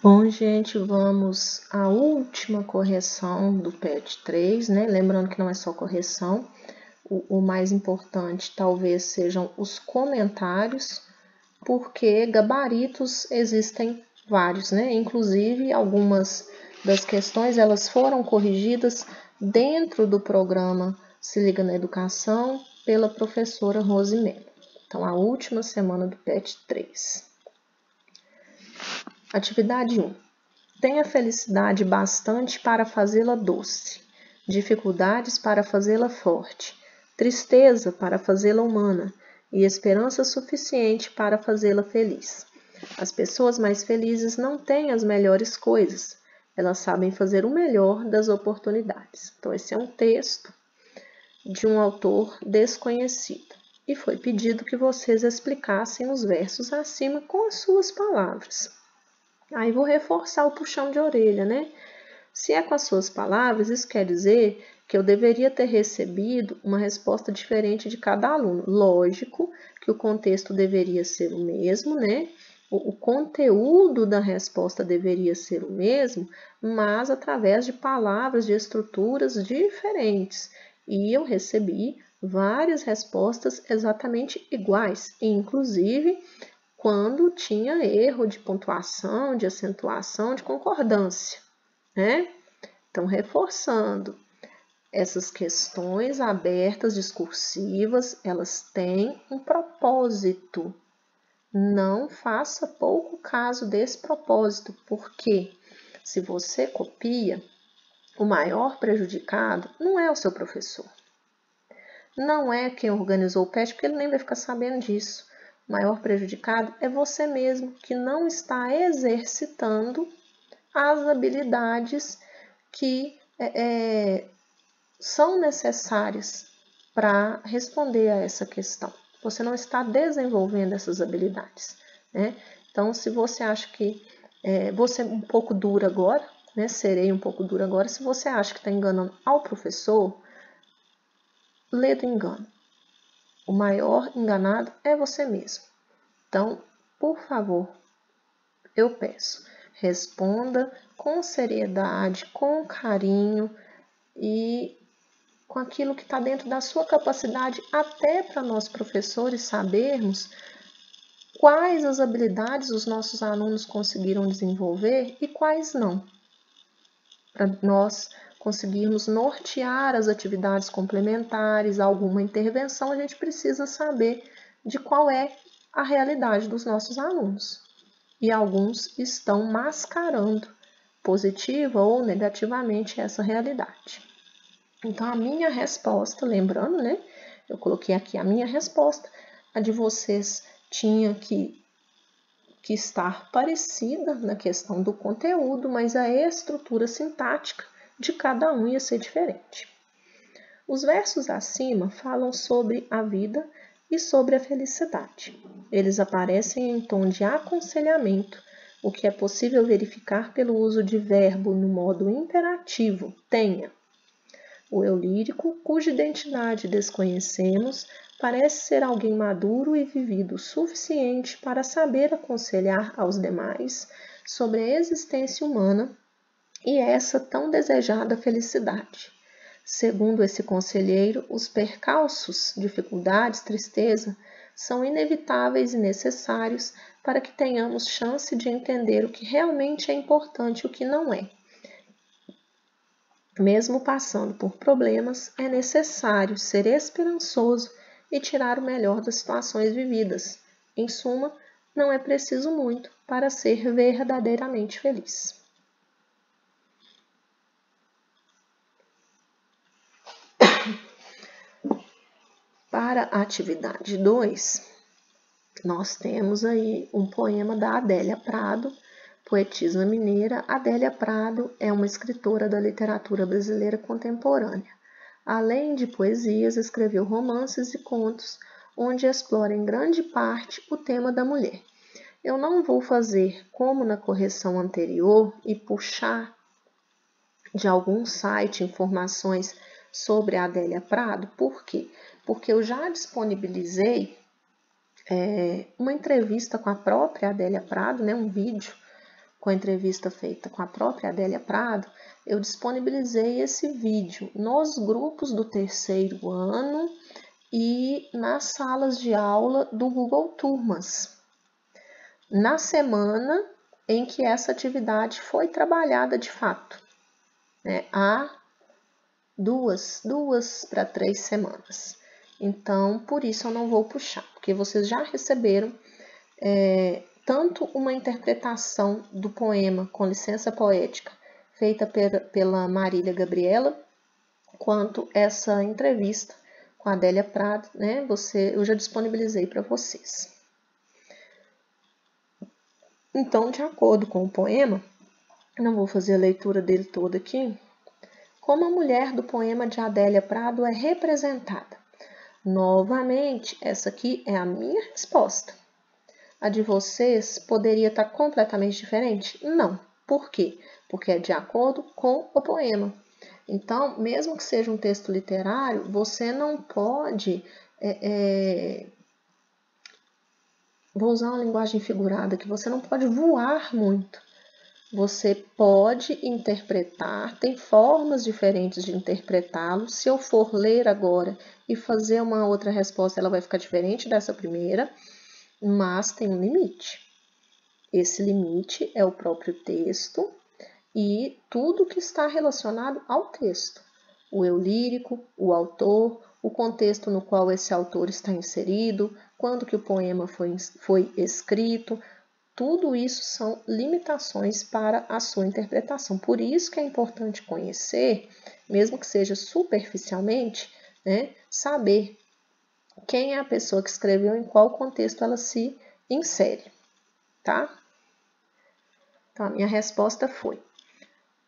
Bom, gente, vamos à última correção do PET 3, né? Lembrando que não é só correção, o mais importante talvez sejam os comentários, porque gabaritos existem vários, né? Inclusive, algumas das questões elas foram corrigidas dentro do programa Se Liga na Educação pela professora Rosimelo. Então, a última semana do PET 3. Atividade 1. Tenha felicidade bastante para fazê-la doce, dificuldades para fazê-la forte, tristeza para fazê-la humana e esperança suficiente para fazê-la feliz. As pessoas mais felizes não têm as melhores coisas, elas sabem fazer o melhor das oportunidades. Então, esse é um texto de um autor desconhecido e foi pedido que vocês explicassem os versos acima com as suas palavras. Aí vou reforçar o puxão de orelha, né? Se é com as suas palavras, isso quer dizer que eu deveria ter recebido uma resposta diferente de cada aluno. Lógico que o contexto deveria ser o mesmo, né? O conteúdo da resposta deveria ser o mesmo, mas através de palavras, de estruturas diferentes. E eu recebi várias respostas exatamente iguais, inclusive quando tinha erro de pontuação, de acentuação, de concordância, né? Então, reforçando, essas questões abertas, discursivas, elas têm um propósito. Não faça pouco caso desse propósito, porque se você copia, o maior prejudicado não é o seu professor. Não é quem organizou o PET, porque ele nem vai ficar sabendo disso. O maior prejudicado é você mesmo, que não está exercitando as habilidades que são necessárias para responder a essa questão. Você não está desenvolvendo essas habilidades, né? Então, se você acha que vou ser um pouco dura agora, né? Serei um pouco dura agora. Se você acha que está enganando ao professor, lê do engano. O maior enganado é você mesmo. Então, por favor, eu peço, responda com seriedade, com carinho e com aquilo que está dentro da sua capacidade, até para nós professores sabermos quais as habilidades os nossos alunos conseguiram desenvolver e quais não. Para nós conseguirmos nortear as atividades complementares, alguma intervenção, a gente precisa saber de qual é a realidade dos nossos alunos. E alguns estão mascarando positiva ou negativamente essa realidade. Então, a minha resposta, lembrando, né? Eu coloquei aqui a minha resposta, a de vocês tinha que estar parecida na questão do conteúdo, mas a estrutura sintática de cada um ia ser diferente. Os versos acima falam sobre a vida e sobre a felicidade. Eles aparecem em tom de aconselhamento, o que é possível verificar pelo uso de verbo no modo imperativo, tenha. O eu lírico, cuja identidade desconhecemos, parece ser alguém maduro e vivido o suficiente para saber aconselhar aos demais sobre a existência humana e essa tão desejada felicidade. Segundo esse conselheiro, os percalços, dificuldades, tristeza são inevitáveis e necessários para que tenhamos chance de entender o que realmente é importante e o que não é. Mesmo passando por problemas, é necessário ser esperançoso e tirar o melhor das situações vividas. Em suma, não é preciso muito para ser verdadeiramente feliz. Para a atividade 2, nós temos aí um poema da Adélia Prado, poetisa mineira. Adélia Prado é uma escritora da literatura brasileira contemporânea. Além de poesias, escreveu romances e contos, onde explora em grande parte o tema da mulher. Eu não vou fazer como na correção anterior e puxar de algum site informações sobre a Adélia Prado. Por quê? Porque eu já disponibilizei uma entrevista com a própria Adélia Prado, né, um vídeo com a entrevista feita com a própria Adélia Prado, eu disponibilizei esse vídeo nos grupos do terceiro ano e nas salas de aula do Google Turmas, na semana em que essa atividade foi trabalhada de fato, né? Há 2 para 3 semanas. Então, por isso eu não vou puxar, porque vocês já receberam tanto uma interpretação do poema Com Licença Poética, feita pela Marília Gabriela, quanto essa entrevista com a Adélia Prado, né? Eu já disponibilizei para vocês. Então, de acordo com o poema, não vou fazer a leitura dele todo aqui, como a mulher do poema de Adélia Prado é representada? Novamente, essa aqui é a minha resposta. A de vocês poderia estar completamente diferente? Não. Por quê? Porque é de acordo com o poema. Então, mesmo que seja um texto literário, você não pode... Vou usar uma linguagem figurada aqui. Você não pode voar muito. Você pode interpretar, tem formas diferentes de interpretá-lo. Se eu for ler agora e fazer uma outra resposta, ela vai ficar diferente dessa primeira, mas tem um limite. Esse limite é o próprio texto e tudo que está relacionado ao texto. O eu lírico, o autor, o contexto no qual esse autor está inserido, quando que o poema foi escrito, tudo isso são limitações para a sua interpretação. Por isso que é importante conhecer, mesmo que seja superficialmente, né, saber quem é a pessoa que escreveu, em qual contexto ela se insere, tá? Então, a minha resposta foi: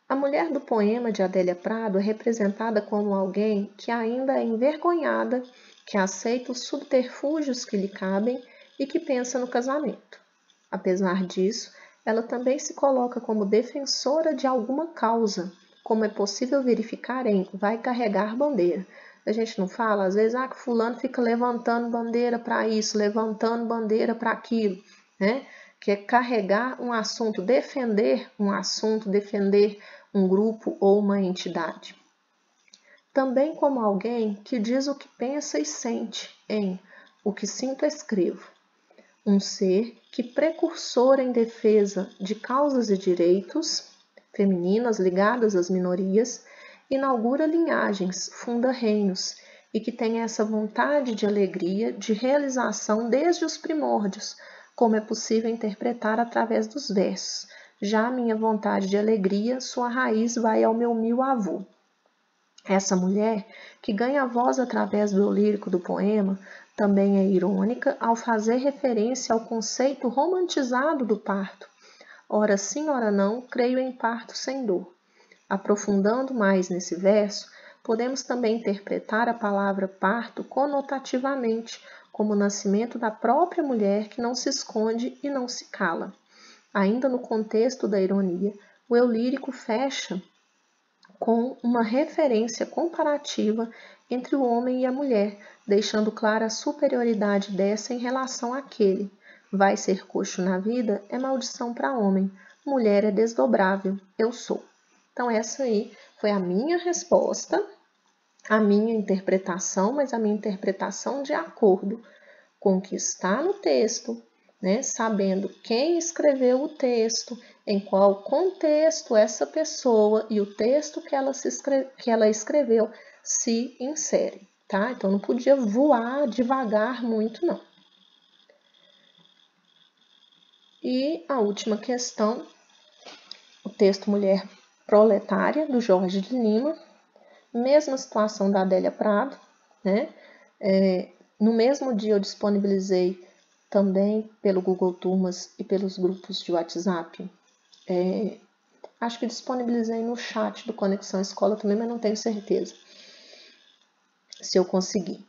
a mulher do poema de Adélia Prado é representada como alguém que ainda é envergonhada, que aceita os subterfúgios que lhe cabem e que pensa no casamento. Apesar disso, ela também se coloca como defensora de alguma causa, como é possível verificar em Vai Carregar Bandeira. A gente não fala, às vezes, que fulano fica levantando bandeira para isso, levantando bandeira para aquilo, né? Que é carregar um assunto, defender um assunto, defender um grupo ou uma entidade. Também como alguém que diz o que pensa e sente em O que sinto escrevo. Um ser que, precursor em defesa de causas e direitos femininas ligadas às minorias, inaugura linhagens, funda reinos e que tem essa vontade de alegria, de realização desde os primórdios, como é possível interpretar através dos versos. Já a minha vontade de alegria, sua raiz vai ao meu avô. Essa mulher, que ganha voz através do eu lírico do poema, também é irônica ao fazer referência ao conceito romantizado do parto. Ora sim, ora não, creio em parto sem dor. Aprofundando mais nesse verso, podemos também interpretar a palavra parto conotativamente, como o nascimento da própria mulher que não se esconde e não se cala. Ainda no contexto da ironia, o eu lírico fecha com uma referência comparativa entre o homem e a mulher, deixando clara a superioridade dessa em relação àquele. Vai ser coxo na vida é maldição para homem, mulher é desdobrável, eu sou. Então essa aí foi a minha resposta, a minha interpretação, mas a minha interpretação de acordo com o que está no texto, né? Sabendo quem escreveu o texto, em qual contexto essa pessoa e o texto que ela escreveu se insere, tá? Então não podia voar devagar muito, não. E a última questão, o texto Mulher Proletária, do Jorge de Lima, mesma situação da Adélia Prado, né? No mesmo dia eu disponibilizei também pelo Google Turmas e pelos grupos de WhatsApp. Acho que disponibilizei no chat do Conexão Escola também, mas não tenho certeza se eu conseguir.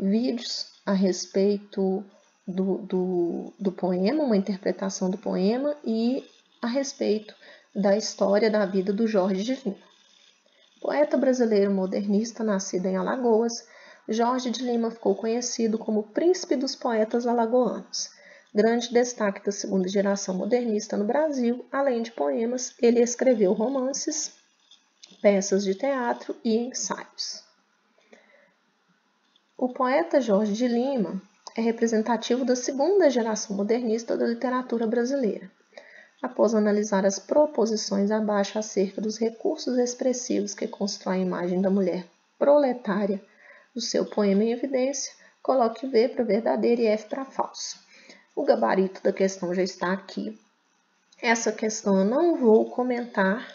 Vídeos a respeito do poema, uma interpretação do poema e a respeito da história da vida do Jorge de Lima. Poeta brasileiro modernista, nascido em Alagoas, Jorge de Lima ficou conhecido como príncipe dos poetas alagoanos. grande destaque da segunda geração modernista no Brasil. Além de poemas, ele escreveu romances, peças de teatro e ensaios. O poeta Jorge de Lima é representativo da segunda geração modernista da literatura brasileira. Após analisar as proposições abaixo acerca dos recursos expressivos que constroem a imagem da mulher proletária do seu poema em evidência, coloque V para verdadeiro e F para falso. O gabarito da questão já está aqui. Essa questão eu não vou comentar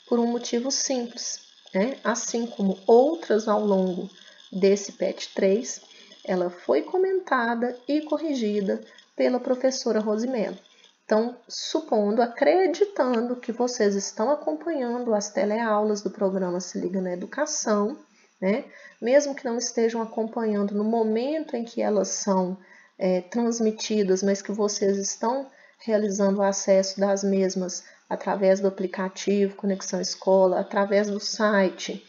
por um motivo simples, né? Assim como outras ao longo desse PET 3, ela foi comentada e corrigida pela professora Rosimelo. Então, supondo, acreditando que vocês estão acompanhando as teleaulas do programa Se Liga na Educação, né? Mesmo que não estejam acompanhando no momento em que elas são transmitidas, mas que vocês estão realizando o acesso das mesmas através do aplicativo Conexão Escola, através do site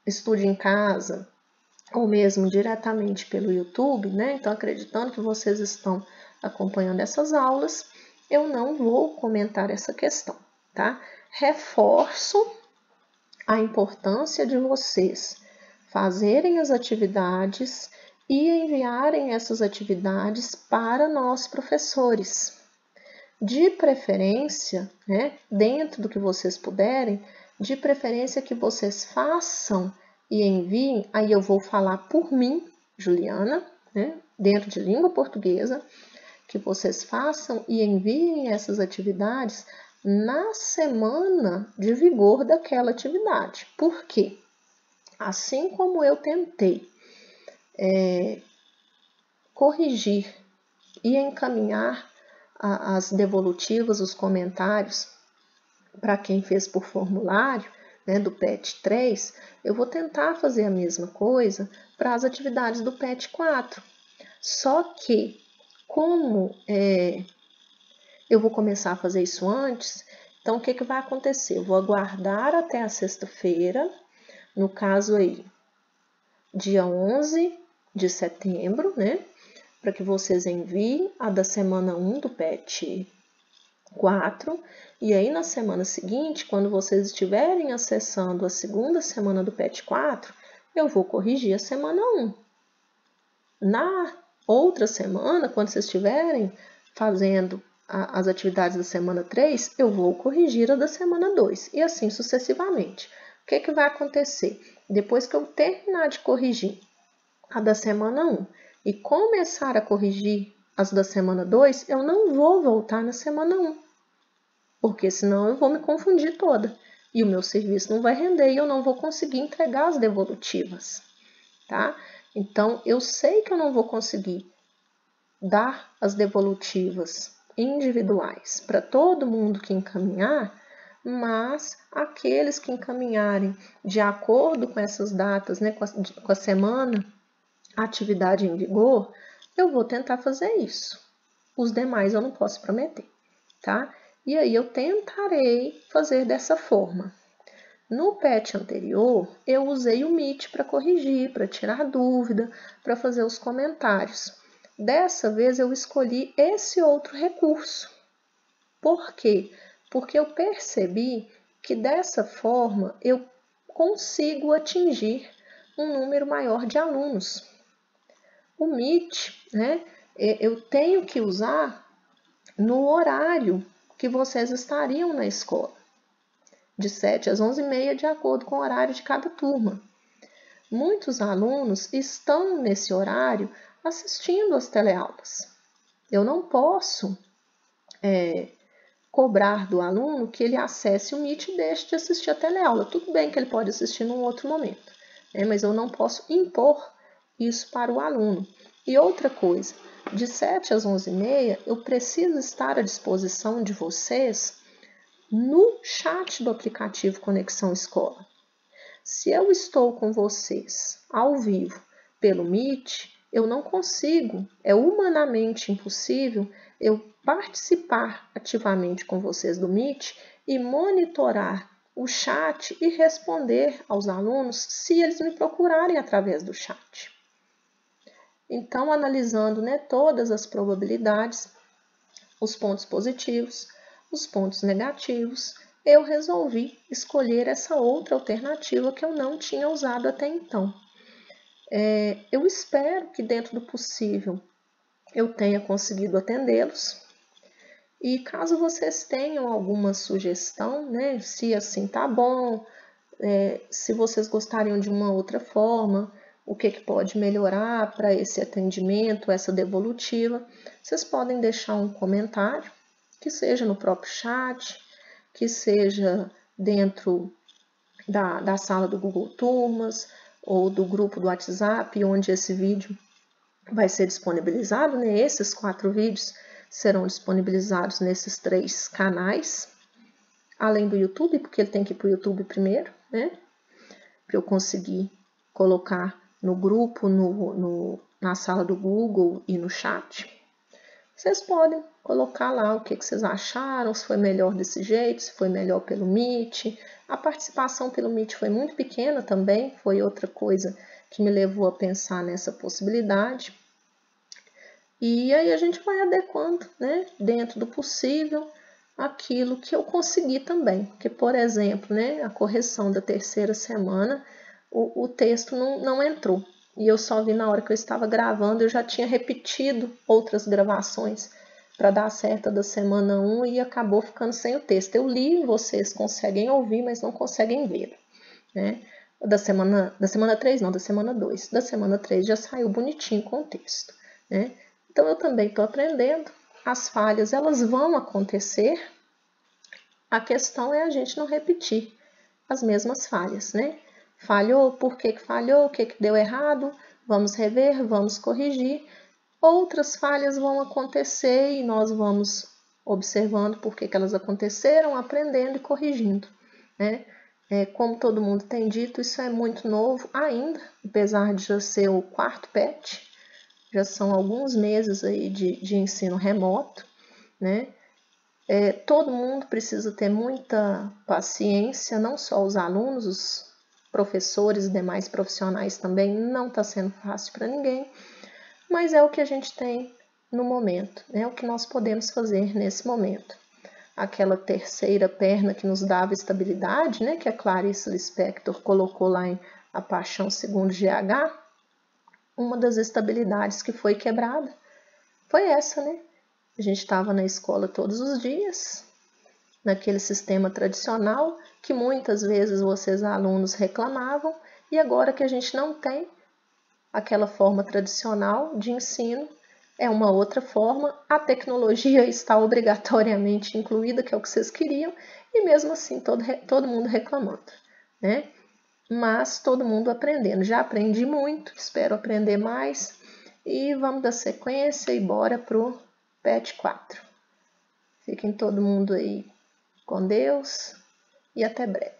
Estude em Casa, ou mesmo diretamente pelo YouTube, né? Então, acreditando que vocês estão acompanhando essas aulas, eu não vou comentar essa questão, tá? Reforço a importância de vocês fazerem as atividades e enviarem essas atividades para nós professores. De preferência, né, dentro do que vocês puderem, de preferência que vocês façam e enviem, aí eu vou falar por mim, Juliana, né, dentro de língua portuguesa, que vocês façam e enviem essas atividades na semana de vigor daquela atividade. Por quê? Assim como eu tentei corrigir e encaminhar as devolutivas, os comentários para quem fez por formulário, né, do PET 3, eu vou tentar fazer a mesma coisa para as atividades do PET 4. Só que, como eu vou começar a fazer isso antes, então o que vai acontecer? Eu vou aguardar até a sexta-feira, no caso aí, dia 11 de setembro, né? Para que vocês enviem a da semana 1 do PET 4. E aí, na semana seguinte, quando vocês estiverem acessando a segunda semana do PET 4, eu vou corrigir a semana 1. Na outra semana, quando vocês estiverem fazendo as atividades da semana 3, eu vou corrigir a da semana 2. E assim sucessivamente. O que vai acontecer? Depois que eu terminar de corrigir a da semana 1 e começar a corrigir as da semana 2, eu não vou voltar na semana 1, porque senão eu vou me confundir toda e o meu serviço não vai render e eu não vou conseguir entregar as devolutivas, tá? Então, eu sei que eu não vou conseguir dar as devolutivas individuais para todo mundo que encaminhar, mas aqueles que encaminharem de acordo com essas datas, né, com a semana, atividade em vigor, eu vou tentar fazer isso. Os demais eu não posso prometer, tá? E aí eu tentarei fazer dessa forma. No PET anterior, eu usei o Meet para corrigir, para tirar dúvida, para fazer os comentários. Dessa vez eu escolhi esse outro recurso. Por quê? Porque eu percebi que dessa forma eu consigo atingir um número maior de alunos. O Meet, né, eu tenho que usar no horário que vocês estariam na escola, de 7 às 11h30, de acordo com o horário de cada turma. Muitos alunos estão nesse horário assistindo às teleaulas. Eu não posso cobrar do aluno que ele acesse o Meet e deixe de assistir a teleaula. Tudo bem que ele pode assistir num outro momento, né? Mas eu não posso impor isso para o aluno. E outra coisa, de 7 às 11h30, eu preciso estar à disposição de vocês no chat do aplicativo Conexão Escola. Se eu estou com vocês ao vivo pelo Meet, eu não consigo, é humanamente impossível eu participar ativamente com vocês do Meet e monitorar o chat e responder aos alunos se eles me procurarem através do chat. Então, analisando, né, todas as probabilidades, os pontos positivos, os pontos negativos, eu resolvi escolher essa outra alternativa que eu não tinha usado até então. Eu espero que dentro do possível eu tenha conseguido atendê-los. E caso vocês tenham alguma sugestão, né, se assim tá bom, se vocês gostariam de uma outra forma, o que pode melhorar para esse atendimento, essa devolutiva, vocês podem deixar um comentário, que seja no próprio chat, que seja dentro da sala do Google Turmas ou do grupo do WhatsApp, onde esse vídeo vai ser disponibilizado, né? Esses 4 vídeos serão disponibilizados nesses 3 canais, além do YouTube, porque ele tem que ir para o YouTube primeiro, né? Para eu conseguir colocar no grupo, na sala do Google e no chat. Vocês podem colocar lá o que vocês acharam, se foi melhor desse jeito, se foi melhor pelo Meet. A participação pelo Meet foi muito pequena também, foi outra coisa que me levou a pensar nessa possibilidade. E aí a gente vai adequando, né, dentro do possível, aquilo que eu consegui também. Porque, por exemplo, né, a correção da 3ª semana, o texto não entrou. E eu só vi na hora que eu estava gravando, eu já tinha repetido outras gravações para dar certo da semana 1 e acabou ficando sem o texto. Eu li, vocês conseguem ouvir, mas não conseguem ver, né? Da semana 3 não, da semana 2. Da semana 3 já saiu bonitinho com o texto, né? Então eu também estou aprendendo. As falhas, elas vão acontecer. A questão é a gente não repetir as mesmas falhas, né? Falhou, por que falhou, o que deu errado, vamos rever, vamos corrigir. Outras falhas vão acontecer e nós vamos observando por que elas aconteceram, aprendendo e corrigindo, né? Como todo mundo tem dito, isso é muito novo ainda, apesar de já ser o 4º PET, já são alguns meses aí de ensino remoto, né? Todo mundo precisa ter muita paciência, não só os alunos, os professores e demais profissionais também, não está sendo fácil para ninguém, mas é o que a gente tem no momento, é o que nós podemos fazer nesse momento. Aquela 3ª perna que nos dava estabilidade, né, que a Clarice Lispector colocou lá em A Paixão Segundo GH, uma das estabilidades que foi quebrada foi essa, né? A gente estava na escola todos os dias, naquele sistema tradicional que muitas vezes vocês alunos reclamavam, e agora que a gente não tem aquela forma tradicional de ensino, é uma outra forma, a tecnologia está obrigatoriamente incluída, que é o que vocês queriam, e mesmo assim todo mundo reclamando, né? Mas todo mundo aprendendo. Já aprendi muito, espero aprender mais, e vamos dar sequência e bora pro PET 4. Fiquem todo mundo aí com Deus e até breve.